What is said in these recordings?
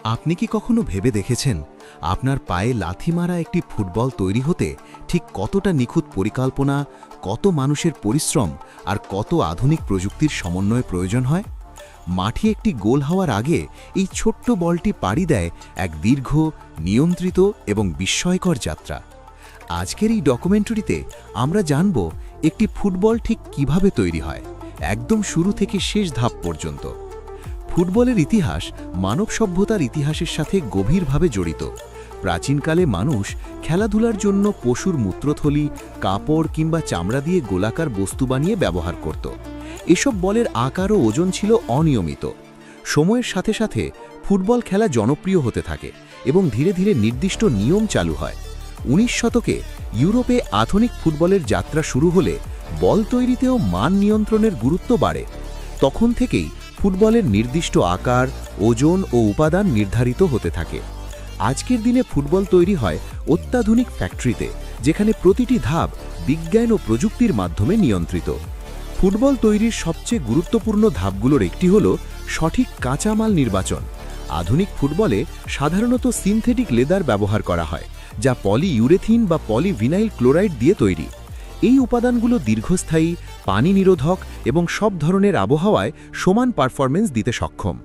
আপনি কি কখনো ভেবে দেখেছেন আপনার পায়ে লাথি মারা একটি ফুটবল তৈরি হতে ঠিক কতটা নিখুঁত পরিকল্পনা, কত মানুষের পরিশ্রম আর কত আধুনিক প্রযুক্তির সমন্বয় প্রয়োজন হয়? মাঠে একটি গোল হওয়ার আগে এই ছোট্ট বলটি পাড়ি দেয় এক দীর্ঘ, নিয়ন্ত্রিত এবং বিস্ময়কর যাত্রা। আজকের এই ডকুমেন্টারিতে আমরা জানব একটি ফুটবল ঠিক কিভাবে তৈরি হয়, একদম শুরু থেকে শেষ ধাপ পর্যন্ত। ফুটবলের ইতিহাস মানব সভ্যতার ইতিহাসের সাথে গভীরভাবে জড়িত। প্রাচীনকালে মানুষ খেলাধুলার জন্য পশুর মূত্রথলি, কাপড় কিংবা চামড়া দিয়ে গোলাকার বস্তু বানিয়ে ব্যবহার করত। এসব বলের আকার ও ওজন ছিল অনিয়মিত। সময়ের সাথে সাথে ফুটবল খেলা জনপ্রিয় হতে থাকে এবং ধীরে ধীরে নির্দিষ্ট নিয়ম চালু হয়। 19 শতকে ইউরোপে আধুনিক ফুটবলের যাত্রা শুরু হলে বল তৈরিতেও মান নিয়ন্ত্রণের গুরুত্ব বাড়ে। তখন থেকেই ফুটবলের নির্দিষ্ট আকার, ওজন ও উপাদান নির্ধারিত হতে থাকে। আজকের দিনে ফুটবল তৈরি হয় অত্যাধুনিক ফ্যাক্টরিতে, যেখানে প্রতিটি ধাপ বিজ্ঞান ও প্রযুক্তির মাধ্যমে নিয়ন্ত্রিত। ফুটবল তৈরির সবচেয়ে গুরুত্বপূর্ণ ধাপগুলোর একটি হল সঠিক কাঁচামাল নির্বাচন। আধুনিক ফুটবলে সাধারণত সিনথেটিক লেদার ব্যবহার করা হয়, যা পলিইউরেথিন বা পলিভিনাইল ক্লোরাইড দিয়ে তৈরি। এই উপাদানগুলো দীর্ঘস্থায়ী, পানি নিরোধক এবং সব ধরনের আবহাওয়ায় সমান পারফরমেন্স দিতে সক্ষম।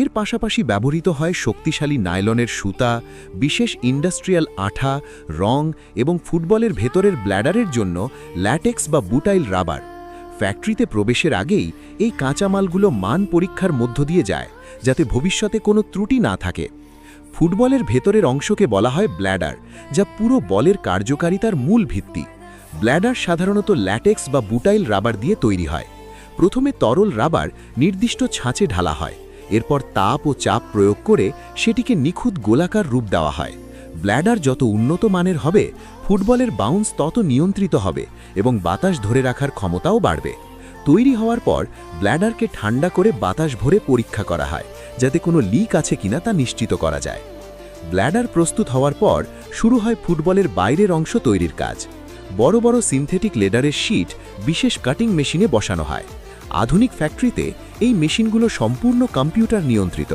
এর পাশাপাশি ব্যবহৃত হয় শক্তিশালী নাইলনের সুতা, বিশেষ ইন্ডাস্ট্রিয়াল আঠা, রং এবং ফুটবলের ভেতরের ব্ল্যাডারের জন্য ল্যাটেক্স বা বুটাইল রাবার। ফ্যাক্টরিতে প্রবেশের আগেই এই কাঁচামালগুলো মান পরীক্ষার মধ্য দিয়ে যায়, যাতে ভবিষ্যতে কোনো ত্রুটি না থাকে। ফুটবলের ভেতরের অংশকে বলা হয় ব্ল্যাডার, যা পুরো বলের কার্যকারিতার মূল ভিত্তি। ব্ল্যাডার সাধারণত ল্যাটেক্স বা বুটাইল রাবার দিয়ে তৈরি হয়। প্রথমে তরল রাবার নির্দিষ্ট ছাঁচে ঢালা হয়, এরপর তাপ ও চাপ প্রয়োগ করে সেটিকে নিখুঁত গোলাকার রূপ দেওয়া হয়। ব্ল্যাডার যত উন্নত মানের হবে, ফুটবলের বাউন্স তত নিয়ন্ত্রিত হবে এবং বাতাস ধরে রাখার ক্ষমতাও বাড়বে। তৈরি হওয়ার পর ব্ল্যাডারকে ঠান্ডা করে বাতাস ভরে পরীক্ষা করা হয়, যাতে কোনো লিক আছে কিনা তা নিশ্চিত করা যায়। ব্ল্যাডার প্রস্তুত হওয়ার পর শুরু হয় ফুটবলের বাইরের অংশ তৈরির কাজ। বড় বড় সিনথেটিক লেদারের শীট বিশেষ কাটিং মেশিনে বসানো হয়। আধুনিক ফ্যাক্টরিতে এই মেশিনগুলো সম্পূর্ণ কম্পিউটার নিয়ন্ত্রিত।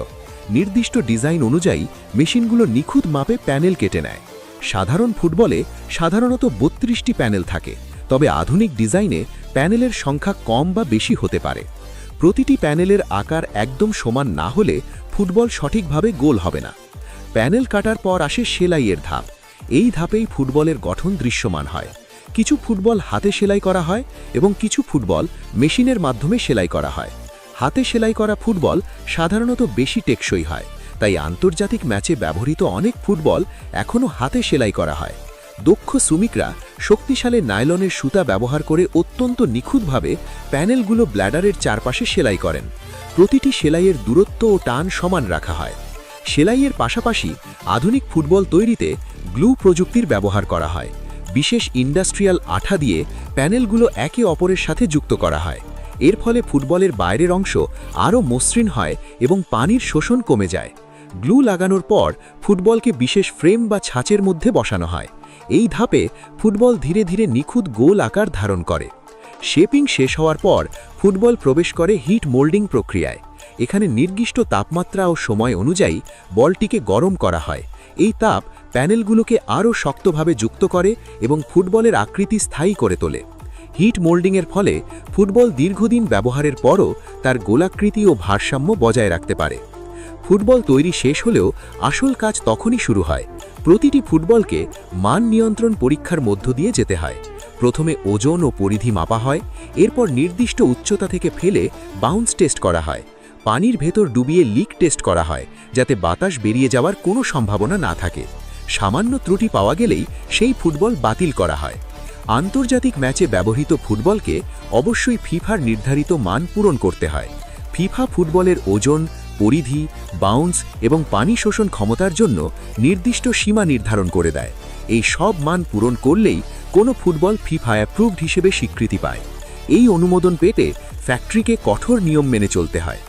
নির্দিষ্ট ডিজাইন অনুযায়ী মেশিনগুলো নিখুঁত মাপে প্যানেল কেটে নেয়। সাধারণ ফুটবলে সাধারণত 32টি প্যানেল থাকে, তবে আধুনিক ডিজাইনে প্যানেলের সংখ্যা কম বা বেশি হতে পারে। প্রতিটি প্যানেলের আকার একদম সমান না হলে ফুটবল সঠিকভাবে গোল হবে না। প্যানেল কাটার পর আসে সেলাইয়ের ধাপ। এই ধাপেই ফুটবলের গঠন দৃশ্যমান হয়। কিছু ফুটবল হাতে সেলাই করা হয় এবং কিছু ফুটবল মেশিনের মাধ্যমে সেলাই করা হয়। হাতে সেলাই করা ফুটবল সাধারণত বেশি টেকসই হয়, তাই আন্তর্জাতিক ম্যাচে ব্যবহৃত অনেক ফুটবল এখনও হাতে সেলাই করা হয়। দক্ষ শ্রমিকরা শক্তিশালী নাইলনের সুতা ব্যবহার করে অত্যন্ত নিখুঁতভাবে প্যানেলগুলো ব্ল্যাডারের চারপাশে সেলাই করেন। প্রতিটি সেলাইয়ের দূরত্ব ও টান সমান রাখা হয়। সেলাইয়ের পাশাপাশি আধুনিক ফুটবল তৈরিতে গ্লু প্রযুক্তির ব্যবহার করা হয়। বিশেষ ইন্ডাস্ট্রিয়াল আঠা দিয়ে প্যানেলগুলো একে অপরের সাথে যুক্ত করা হয়। এর ফলে ফুটবলের বাইরের অংশ আরও মসৃণ হয় এবং পানির শোষণ কমে যায়। গ্লু লাগানোর পর ফুটবলকে বিশেষ ফ্রেম বা ছাঁচের মধ্যে বসানো হয়। এই ধাপে ফুটবল ধীরে ধীরে নিখুঁত গোল আকার ধারণ করে। শেপিং শেষ হওয়ার পর ফুটবল প্রবেশ করে হিট মোল্ডিং প্রক্রিয়ায়। এখানে নির্দিষ্ট তাপমাত্রা ও সময় অনুযায়ী বলটিকে গরম করা হয়। এই তাপ প্যানেলগুলোকে আরও শক্তভাবে যুক্ত করে এবং ফুটবলের আকৃতি স্থায়ী করে তোলে। হিট মোল্ডিংয়ের ফলে ফুটবল দীর্ঘদিন ব্যবহারের পরও তার গোলাকৃতি ও ভারসাম্য বজায় রাখতে পারে। ফুটবল তৈরি শেষ হলেও আসল কাজ তখনই শুরু হয়। প্রতিটি ফুটবলকে মান নিয়ন্ত্রণ পরীক্ষার মধ্য দিয়ে যেতে হয়। প্রথমে ওজন ও পরিধি মাপা হয়, এরপর নির্দিষ্ট উচ্চতা থেকে ফেলে বাউন্স টেস্ট করা হয়। পানির ভেতর ডুবিয়ে লিক টেস্ট করা হয়, যাতে বাতাস বেরিয়ে যাওয়ার কোনো সম্ভাবনা না থাকে। সামান্য ত্রুটি পাওয়া গেলেই সেই ফুটবল বাতিল করা হয়। আন্তর্জাতিক ম্যাচে ব্যবহৃত ফুটবলকে অবশ্যই ফিফার নির্ধারিত মান পূরণ করতে হয়। ফিফা ফুটবলের ওজন, পরিধি, বাউন্স এবং পানি শোষণ ক্ষমতার জন্য নির্দিষ্ট সীমা নির্ধারণ করে দেয়। এই সব মান পূরণ করলেই কোনো ফুটবল ফিফা অ্যাপ্রুভড হিসেবে স্বীকৃতি পায়। এই অনুমোদন পেতে ফ্যাক্টরিকে কঠোর নিয়ম মেনে চলতে হয়।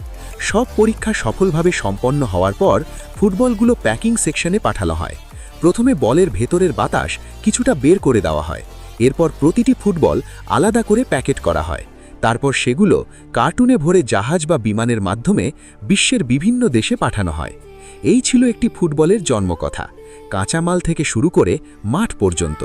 সব পরীক্ষা সফলভাবে সম্পন্ন হওয়ার পর ফুটবলগুলো প্যাকিং সেকশনে পাঠানো হয়। প্রথমে বলের ভেতরের বাতাস কিছুটা বের করে দেওয়া হয়। এরপর প্রতিটি ফুটবল আলাদা করে প্যাকেট করা হয়। তারপর সেগুলো কার্টুনে ভরে জাহাজ বা বিমানের মাধ্যমে বিশ্বের বিভিন্ন দেশে পাঠানো হয়। এই ছিল একটি ফুটবলের জন্মকথা, কাঁচামাল থেকে শুরু করে মাঠ পর্যন্ত।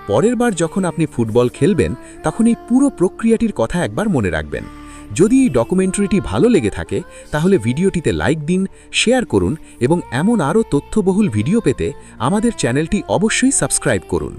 পরের বার যখন আপনি ফুটবল খেলবেন তখন এই পুরো প্রক্রিয়াটির কথা একবার মনে রাখবেন। যদি এই ডকুমেন্টারিটি ভালো লেগে থাকে তাহলে ভিডিওটিতে লাইক দিন, শেয়ার করুন এবং এমন আরও তথ্যবহুল ভিডিও পেতে আমাদের চ্যানেলটি অবশ্যই সাবস্ক্রাইব করুন।